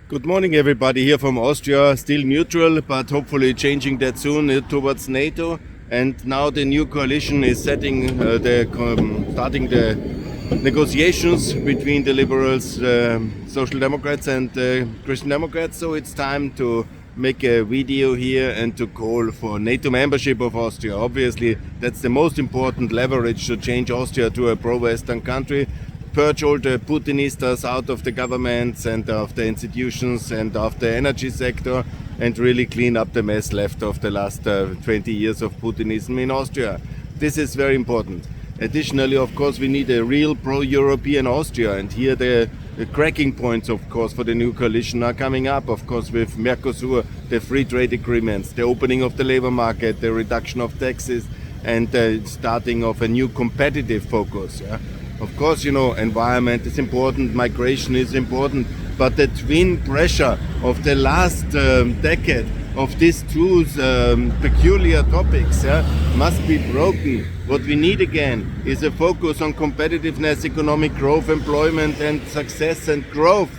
Good morning, everybody here from Austria. Still neutral, but hopefully changing that soon towards NATO. And now the new coalition is starting the negotiations between the Liberals, Social Democrats, and Christian Democrats. So it's time to make a video here and to call for NATO membership of Austria. Obviously, that's the most important leverage to change Austria to a pro-Western country. Purge all the Putinistas out of the governments and of the institutions and of the energy sector and really clean up the mess left of the last 20 years of Putinism in Austria. This is very important. Additionally, of course, we need a real pro-European Austria, and here the cracking points, of course, for the new coalition are coming up, of course, with Mercosur, the free trade agreements, the opening of the labor market, the reduction of taxes, and the starting of a new competitive focus. Yeah? Of course, environment is important, migration is important, but the twin pressure of the last decade of these two peculiar topics must be broken. What we need again is a focus on competitiveness, economic growth, employment and success and growth.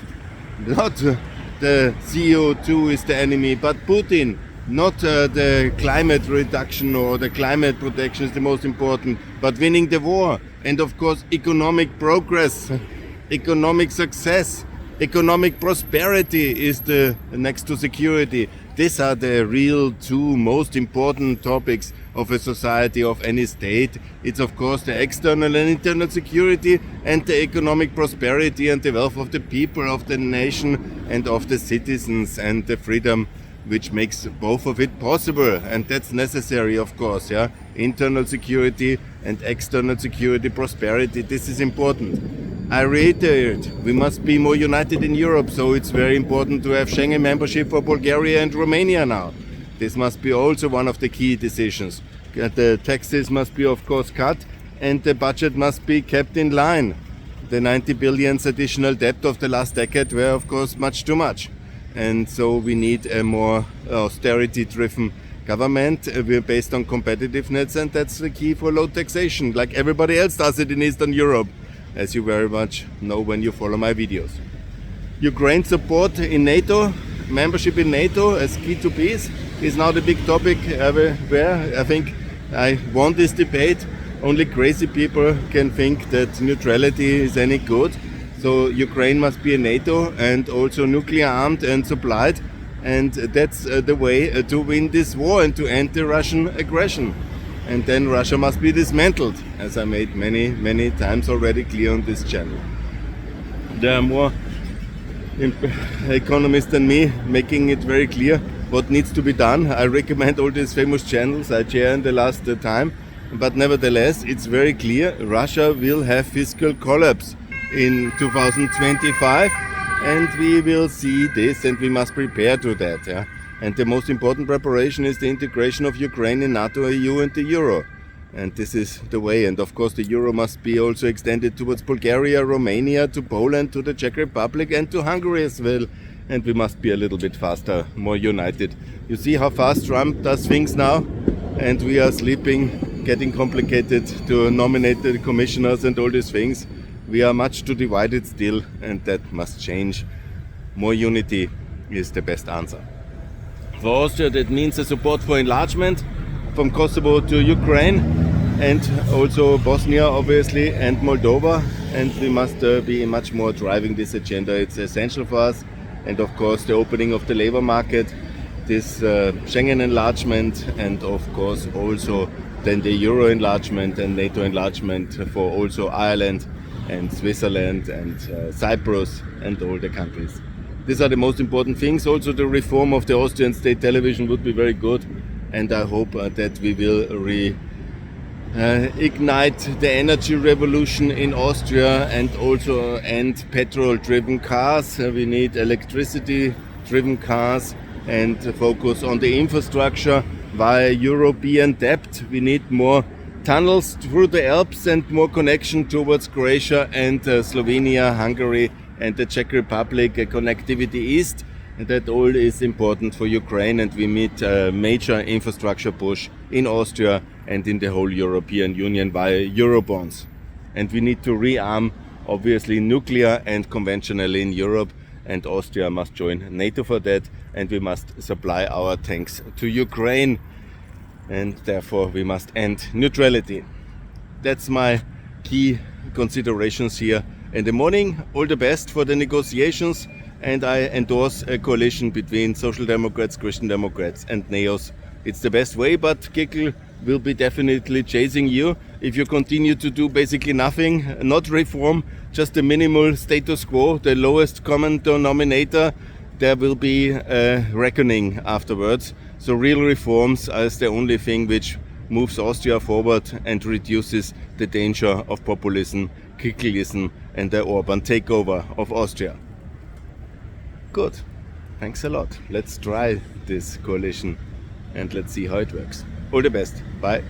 Not the CO2 is the enemy, but Putin. Not the climate reduction or the climate protection is the most important, but winning the war. And of course, economic progress, economic success, economic prosperity is the next to security. These are the real two most important topics of a society, of any state. It's of course the external and internal security and the economic prosperity and the wealth of the people, of the nation and of the citizens and the freedom which makes both of it possible, and that's necessary, of course. Internal security and external security, prosperity, this is important. I reiterate, we must be more united in Europe, so it's very important to have Schengen membership for Bulgaria and Romania now. This must be also one of the key decisions. The taxes must be, of course, cut, and the budget must be kept in line. The 90 billion additional debt of the last decade were, of course, much too much. And so we need a more austerity-driven government. We're based on competitiveness, and that's the key for low taxation, like everybody else does it in Eastern Europe, as you very much know when you follow my videos. Ukraine support in NATO, membership in NATO as key to peace is now the big topic everywhere. I think I won this debate. Only crazy people can think that neutrality is any good. So Ukraine must be a NATO and also nuclear armed and supplied, and that's the way to win this war and to end the Russian aggression. And then Russia must be dismantled, as I made many times already clear on this channel. There are more economists than me making it very clear what needs to be done. I recommend all these famous channels I share in the last time, but nevertheless it's very clear Russia will have fiscal collapse in 2025, and we will see this, and we must prepare to that. And the most important preparation is the integration of Ukraine in NATO, EU and the Euro, and this is the way. And of course the Euro must be also extended towards Bulgaria, Romania, to Poland, to the Czech Republic and to Hungary as well, and we must be a little bit faster, more united. You see how fast Trump does things now, and we are sleeping, getting complicated to nominate the commissioners and all these things. We are much too divided still, and that must change. More unity is the best answer. For Austria, that means a support for enlargement from Kosovo to Ukraine, and also Bosnia, obviously, and Moldova. And we must be much more driving this agenda. It's essential for us. And of course, the opening of the labor market, this Schengen enlargement, and of course also then the Euro enlargement and NATO enlargement for also Ireland and Switzerland and Cyprus and all the countries. These are the most important things. Also the reform of the Austrian state television would be very good, and I hope that we will ignite the energy revolution in Austria and also end petrol-driven cars. We need electricity-driven cars and focus on the infrastructure via European debt. We need more tunnels through the Alps and more connection towards Croatia and Slovenia, Hungary and the Czech Republic, connectivity east. And that all is important for Ukraine, and we need a major infrastructure push in Austria and in the whole European Union via Eurobonds. And we need to rearm, obviously, nuclear and conventional in Europe, and Austria must join NATO for that, and we must supply our tanks to Ukraine, and therefore we must end neutrality. That's my key considerations here in the morning. All the best for the negotiations, and I endorse a coalition between Social Democrats, Christian Democrats and NEOS. It's the best way, but Kickel will be definitely chasing you if you continue to do basically nothing, not reform, just the minimal status quo, the lowest common denominator. There will be a reckoning afterwards. So real reforms is the only thing which moves Austria forward and reduces the danger of populism, Kickelism and the Orban takeover of Austria. Good, thanks a lot. Let's try this coalition and let's see how it works. All the best, bye.